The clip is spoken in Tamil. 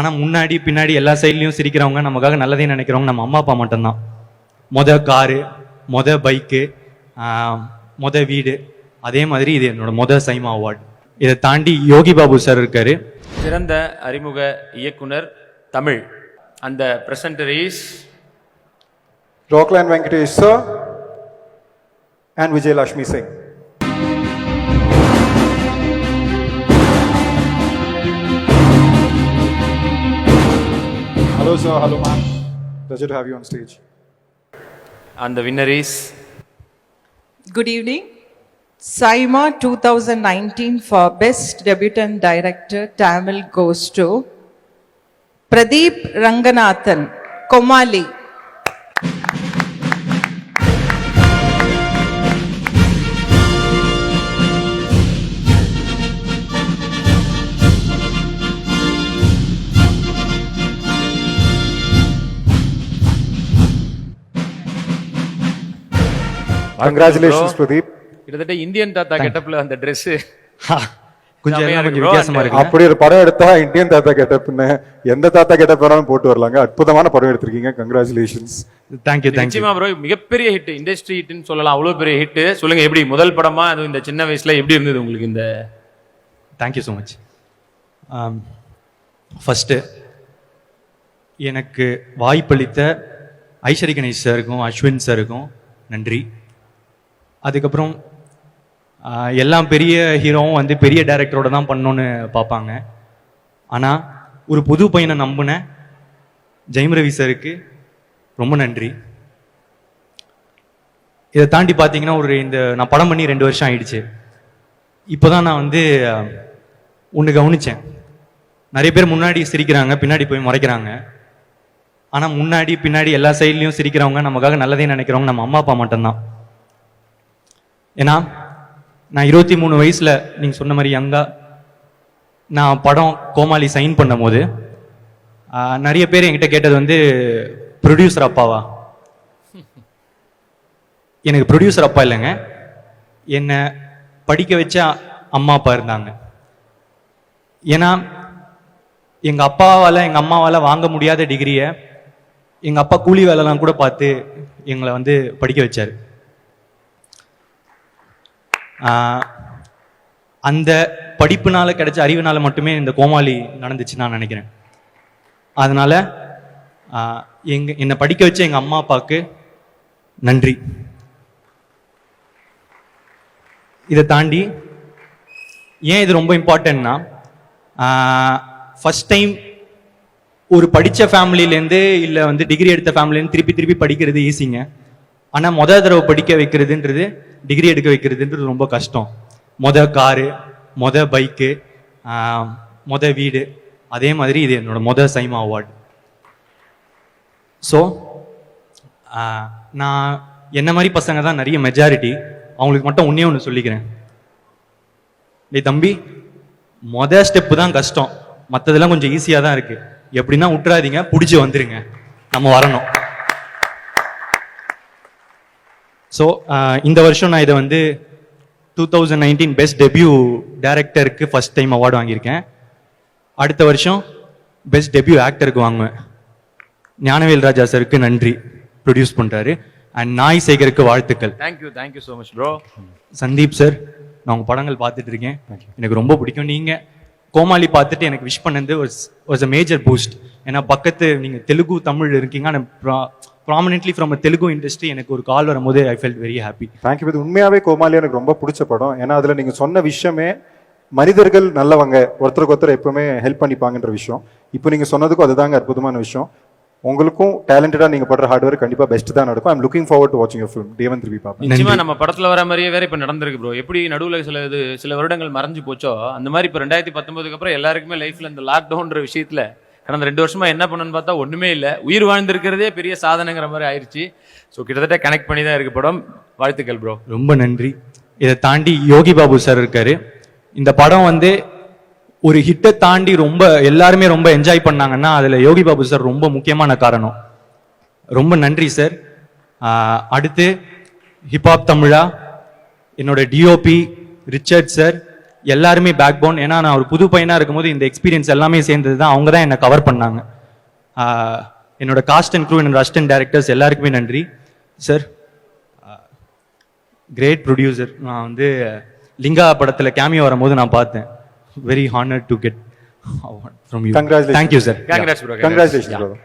ஆனால் முன்னாடி பின்னாடி எல்லா சைட்லேயும் சிரிக்கிறவங்க, நமக்காக நல்லதே நினைக்கிறவங்க நம்ம அம்மா அப்பா மட்டும்தான். காரு, பைக்கு, வீடு, அதே மாதிரி இது என்னோட சைமா அவார்டு. இதை தாண்டி யோகி பாபு சார் இருக்காரு, சிறந்த அறிமுக இயக்குனர் தமிழ். அந்த presenter is Rockland Venkatesh sir and Vijay Lakshmi Singh. Hello sir, hello ma'am. Pleasure to have you on stage. And the winner is Good evening. Saima 2019 for Best Debutant Director Tamil goes to Pradeep Ranganathan, Komali. Congratulations Pradeep. கிட்டத்தட்ட இந்தியன் தாத்தா கெட்டப்ல அந்த Dress கொஞ்சம் வித்தியாசமா இருக்கு. அப்படி ஒரு படம் எடுத்தா இந்தியன் தாத்தா கெட்டப்னு எந்த தாத்தா கெட்டப் வேணாலும் போட்டு வரலாங்க. அற்புதமான படம் எடுத்திருக்கீங்க. கங்க்ராச்சுலேஷன்ஸ். தேங்க்யூ. நிச்சயமா ப்ரோ, மிகப்பெரிய ஹிட், இண்டஸ்ட்ரி ஹிட்னு சொல்லலாம். அவ்வளோ பெரிய ஹிட். சொல்லுங்க, எப்படி முதல் படமா அதுவும் இந்த சின்ன வயசுல எப்படி இருந்தது உங்களுக்கு இந்த? Thank you so much. ஃபஸ்ட்டு எனக்கு வாய்ப்பளித்த ஐஸ்வரி கணேஷ் சாருக்கும் அஸ்வின் சாருக்கும் நன்றி. அதுக்கப்புறம் எல்லாம் பெரிய ஹீரோவும் வந்து பெரிய டைரக்டரோட தான் பண்ணணுன்னு பார்ப்பாங்க. ஆனால் ஒரு புது பையனை நம்பின ஜெயம் ரவி சாருக்கு ரொம்ப நன்றி. இதை தாண்டி பார்த்தீங்கன்னா நான் படம் பண்ணி 2 வருஷம் ஆயிடுச்சு. இப்போ தான் நான் வந்து ஒன்று கவனித்தேன். நிறைய பேர் முன்னாடி சிரிக்கிறாங்க, பின்னாடி போய் மறைக்கிறாங்க. ஆனால் முன்னாடி பின்னாடி எல்லா சைட்லேயும் சிரிக்கிறவங்க, நமக்காக நல்லதே நினைக்கிறவங்க நம்ம அம்மா அப்பா மட்டும்தான். ஏன்னா நான் 23 வயசில் நீங்கள் சொன்ன மாதிரி யங்கா நான் படம் கோமாளி சைன் பண்ணும் போது நிறைய பேர் என்கிட்ட கேட்டது வந்து ப்ரொடியூசர் அப்பாவா. எனக்கு ப்ரொடியூசர் அப்பா இல்லைங்க, என்னை படிக்க வச்ச அம்மா அப்பா இருந்தாங்க. ஏன்னா எங்கள் அப்பாவால் எங்கள் அம்மாவால் வாங்க முடியாத டிகிரியை எங்கள் அப்பா கூலி வேலைலாம் கூட பார்த்து எங்களை வந்து படிக்க வச்சார். அந்த படிப்புனால கிடைச்ச அறிவுனால மட்டுமே இந்த கோமாளி நடந்துச்சு நான் நினைக்கிறேன். அதனால என்னை படிக்க வச்ச எங்கள் அம்மா அப்பாவுக்கு நன்றி. இதை தாண்டி ஏன் இது ரொம்ப இம்பார்ட்டன்ட்னா, ஃபர்ஸ்ட் டைம் ஒரு படித்த ஃபேமிலியிலேருந்து இல்லை வந்து டிகிரி எடுத்த ஃபேமிலிலேருந்து திருப்பி படிக்கிறது ஈஸிங்க. ஆனால் தடவை படிக்க வைக்கிறதுன்றது, டிகிரி எடுக்க வைக்கிறதுன்றது ரொம்ப கஷ்டம். காரு, பைக்கு, வீடு, அதே மாதிரி இது என்னோட சைமா அவார்டு. ஸோ நான் என்ன மாதிரி பசங்க தான் நிறைய மெஜாரிட்டி. அவங்களுக்கு மட்டும் ஒன்று சொல்லிக்கிறேன். டேய் தம்பி, ஸ்டெப்பு தான் கஷ்டம், மற்றதெல்லாம் கொஞ்சம் ஈஸியாக தான் இருக்குது. எப்படின்னா விட்டுறாதீங்க, பிடிச்சி வந்துருங்க, நம்ம வரணும். ஸோ இந்த வருஷம் நான் இதை வந்து 2019 பெஸ்ட் டெபியூ டைரக்டருக்கு ஃபர்ஸ்ட் டைம் அவார்டு வாங்கியிருக்கேன். அடுத்த வருஷம் பெஸ்ட் டெபியூ ஆக்டருக்கு வாங்குவேன். ஞானவேல் ராஜா சருக்கு நன்றி, ப்ரொடியூஸ் பண்ணுறாரு. அண்ட் நாய் சேகருக்கு வாழ்த்துக்கள். Thank you so much bro. Sandeep sir, நான் உங்கள் படங்கள் பார்த்துட்டு இருக்கேன், எனக்கு ரொம்ப பிடிக்கும். நீங்கள் கோமாளி பார்த்துட்டு எனக்கு விஷ் பண்ணது வாஸ் அ மேஜர் பூஸ்ட். ஏன்னா பக்கத்து நீங்கள் தெலுங்கு தமிழ் இருக்கீங்க, ஆனால் ப்ராமினென்ட்லி ஃப்ரம் தெலுங்கு இண்டஸ்ட்ரி எனக்கு ஒரு கால் வரும்போது I felt very happy. Thank you. இது உண்மையாகவே கோமாளி எனக்கு ரொம்ப பிடிச்ச படம். ஏன்னா அதில் நீங்கள் சொன்ன விஷயமே மனிதர்கள் நல்லவங்க, ஒருத்தருக்கு ஒருத்தர் எப்பவுமே ஹெல்ப் பண்ணிப்பாங்கன்ற விஷயம். இப்போ நீங்கள் சொன்னதுக்கும் அதுதாங்க அற்புதமான விஷயம். உங்களுக்கும் டேலண்டடாக நீங்கள் படுற ஹார்ட் ஒர்க் கண்டிப்பாக பெஸ்ட் தான் நடக்கும். ஐம் லுக்கிங் ஃபார்வர்ட் டு வாட்சிங் யுவர் ஃபிலிம். தேவன் திருப்பி பார்ப்போம். நிச்சயமா நம்ம படத்தில் வர மாதிரியே வேற இப்போ நடந்திருக்கு ப்ரோ. எப்படி நடுவில் சில வருடங்கள் மறைஞ்சு போச்சோ, அந்த மாதிரி இப்போ 2019 அப்புறம் எல்லாருக்குமே லைஃப்ல இந்த லாக்டவுன்ற விஷயத்துல கடந்த 2 வருஷமா என்ன பண்ணணும்னு பார்த்தா ஒண்ணுமே இல்லை. உயிர் வாழ்ந்திருக்கிறதே பெரிய சாதனைங்கிற மாதிரி ஆயிடுச்சு. ஸோ கிட்டத்தட்ட கனெக்ட் பண்ணி தான் இருக்கு படம். வாழ்த்துக்கள் ப்ரோ. ரொம்ப நன்றி. இதை தாண்டி யோகி பாபு சார் இருக்காரு. இந்த படம் வந்து ஒரு ஹிட்டை தாண்டி ரொம்ப எல்லாருமே ரொம்ப என்ஜாய் பண்ணாங்கன்னா அதுல யோகி பாபு சார் ரொம்ப முக்கியமான காரணம். ரொம்ப நன்றி சார். அடுத்து ஹிப்ஹாப் தமிழா என்னோட டிஓபி ரிச்சர்ட் சார் எல்லாருமே பேக் போன். ஏன்னா நான் ஒரு புது பையனா இருக்கும்போது இந்த எக்ஸ்பீரியன்ஸ் எல்லாமே சேர்ந்தது தான். அவங்க தான் என்னை கவர் பண்ணாங்க. என்னோட காஸ்ட் அண்ட் க்ரூ, என்னோட அசிஸ்டன்ட் டைரக்டர்ஸ் எல்லாருக்குமே நன்றி சார். Great producer. நான் வந்து லிங்கா படத்தில் கேமியோ வரும்போது நான் பார்த்தேன். Very honoured to get award from you. Congratulations. Thank you sir. Congrats bro. Congratulations, brother.